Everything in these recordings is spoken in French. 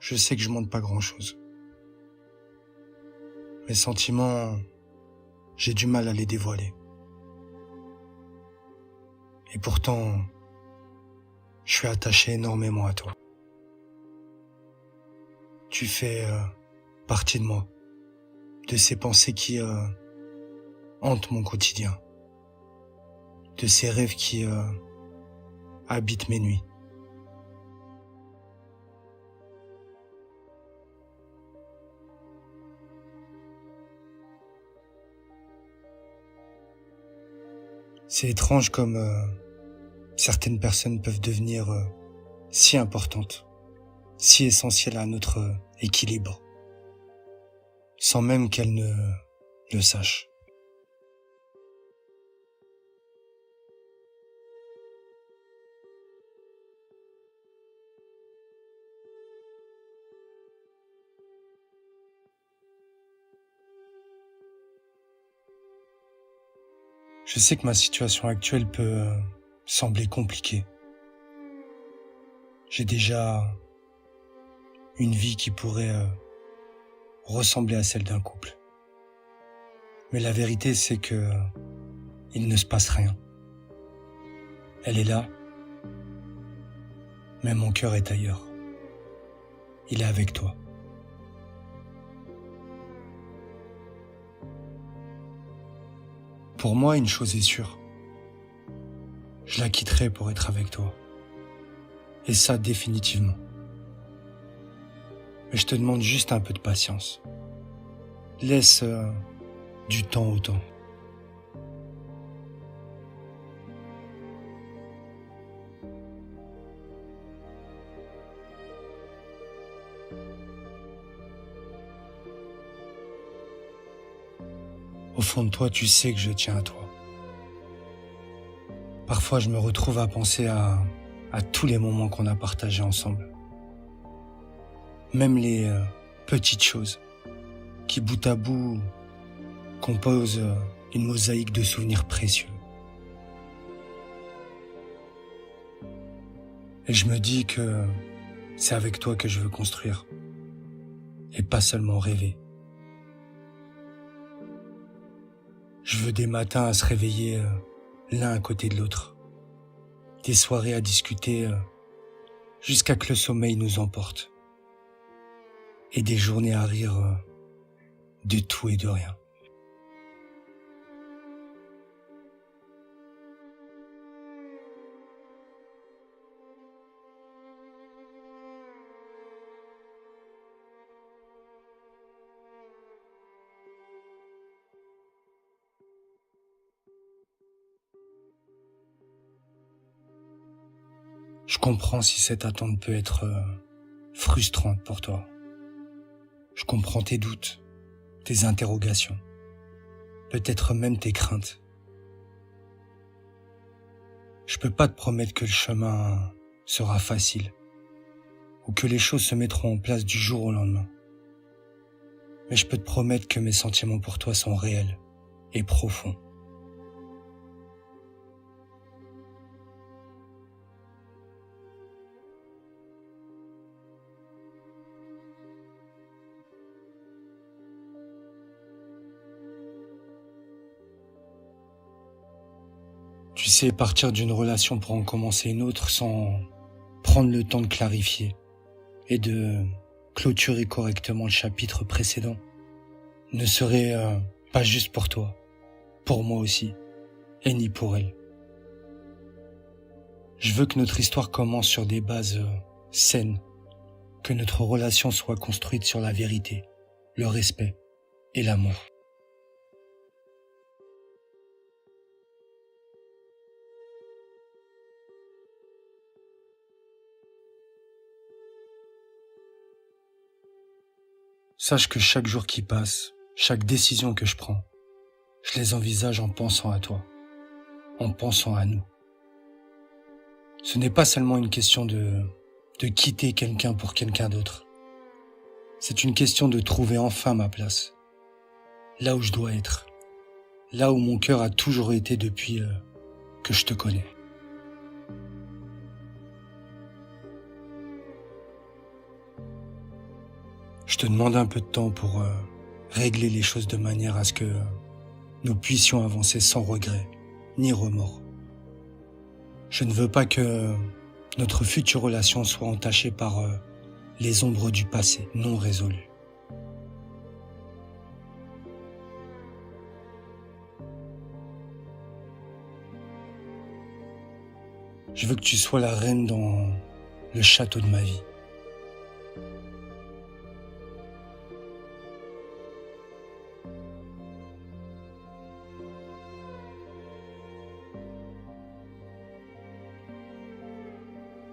je sais que je montre pas grand-chose. Mes sentiments, j'ai du mal à les dévoiler. Et pourtant, je suis attaché énormément à toi. Tu fais partie de moi, de ces pensées qui hantent mon quotidien, de ces rêves qui habitent mes nuits. C'est étrange comme certaines personnes peuvent devenir si importantes, si essentielles à notre équilibre, sans même qu'elles ne le sachent. Je sais que ma situation actuelle peut sembler compliquée. J'ai déjà une vie qui pourrait ressembler à celle d'un couple. Mais la vérité, c'est que il ne se passe rien. Elle est là, mais mon cœur est ailleurs. Il est avec toi. Pour moi, une chose est sûre. Je la quitterai pour être avec toi. Et ça, définitivement. Mais je te demande juste un peu de patience. Laisse du temps au temps. Au fond de toi, tu sais que je tiens à toi. Parfois, je me retrouve à penser à tous les moments qu'on a partagés ensemble. Même les petites choses qui, bout à bout, composent une mosaïque de souvenirs précieux. Et je me dis que c'est avec toi que je veux construire. Et pas seulement rêver. Je veux des matins à se réveiller l'un à côté de l'autre. Des soirées à discuter jusqu'à que le sommeil nous emporte. Et des journées à rire de tout et de rien. Je comprends si cette attente peut être frustrante pour toi. Je comprends tes doutes, tes interrogations, peut-être même tes craintes. Je peux pas te promettre que le chemin sera facile ou que les choses se mettront en place du jour au lendemain. Mais je peux te promettre que mes sentiments pour toi sont réels et profonds. Tu sais, partir d'une relation pour en commencer une autre sans prendre le temps de clarifier et de clôturer correctement le chapitre précédent ne serait pas juste pour toi, pour moi aussi, et ni pour elle. Je veux que notre histoire commence sur des bases saines, que notre relation soit construite sur la vérité, le respect et l'amour. Sache que chaque jour qui passe, chaque décision que je prends, je les envisage en pensant à toi, en pensant à nous. Ce n'est pas seulement une question de quitter quelqu'un pour quelqu'un d'autre. C'est une question de trouver enfin ma place, là où je dois être, là où mon cœur a toujours été depuis que je te connais. Je te demande un peu de temps pour régler les choses de manière à ce que nous puissions avancer sans regret ni remords. Je ne veux pas que notre future relation soit entachée par les ombres du passé non résolues. Je veux que tu sois la reine dans le château de ma vie.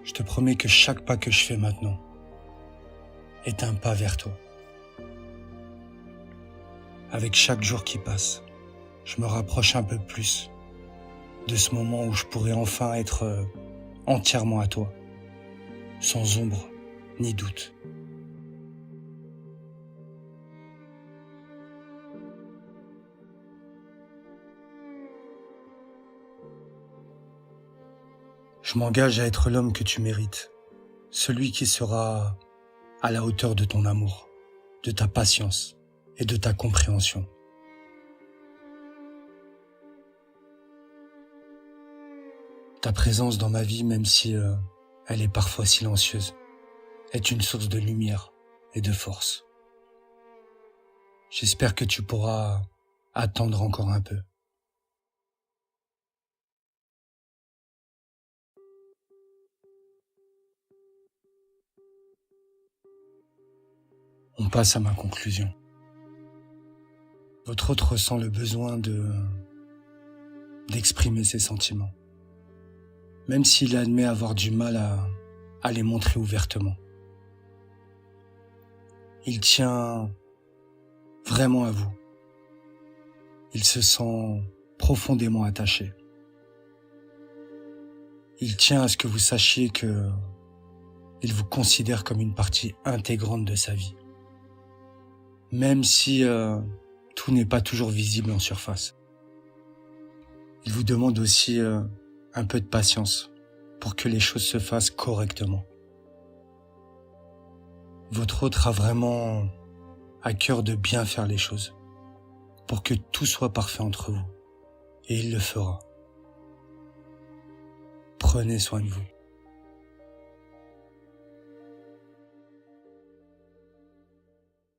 Je te promets que chaque pas que je fais maintenant est un pas vers toi. Avec chaque jour qui passe, je me rapproche un peu plus de ce moment où je pourrais enfin être entièrement à toi, sans ombre ni doute. Je m'engage à être l'homme que tu mérites, celui qui sera à la hauteur de ton amour, de ta patience et de ta compréhension. Ta présence dans ma vie, même si elle est parfois silencieuse, est une source de lumière et de force. J'espère que tu pourras attendre encore un peu. On passe à ma conclusion. Votre hôte ressent le besoin d'exprimer ses sentiments, même s'il admet avoir du mal à les montrer ouvertement. Il tient vraiment à vous. Il se sent profondément attaché. Il tient à ce que vous sachiez que il vous considère comme une partie intégrante de sa vie, même si tout n'est pas toujours visible en surface. Il vous demande aussi un peu de patience pour que les choses se fassent correctement. Votre hôte a vraiment à cœur de bien faire les choses pour que tout soit parfait entre vous. Et il le fera. Prenez soin de vous.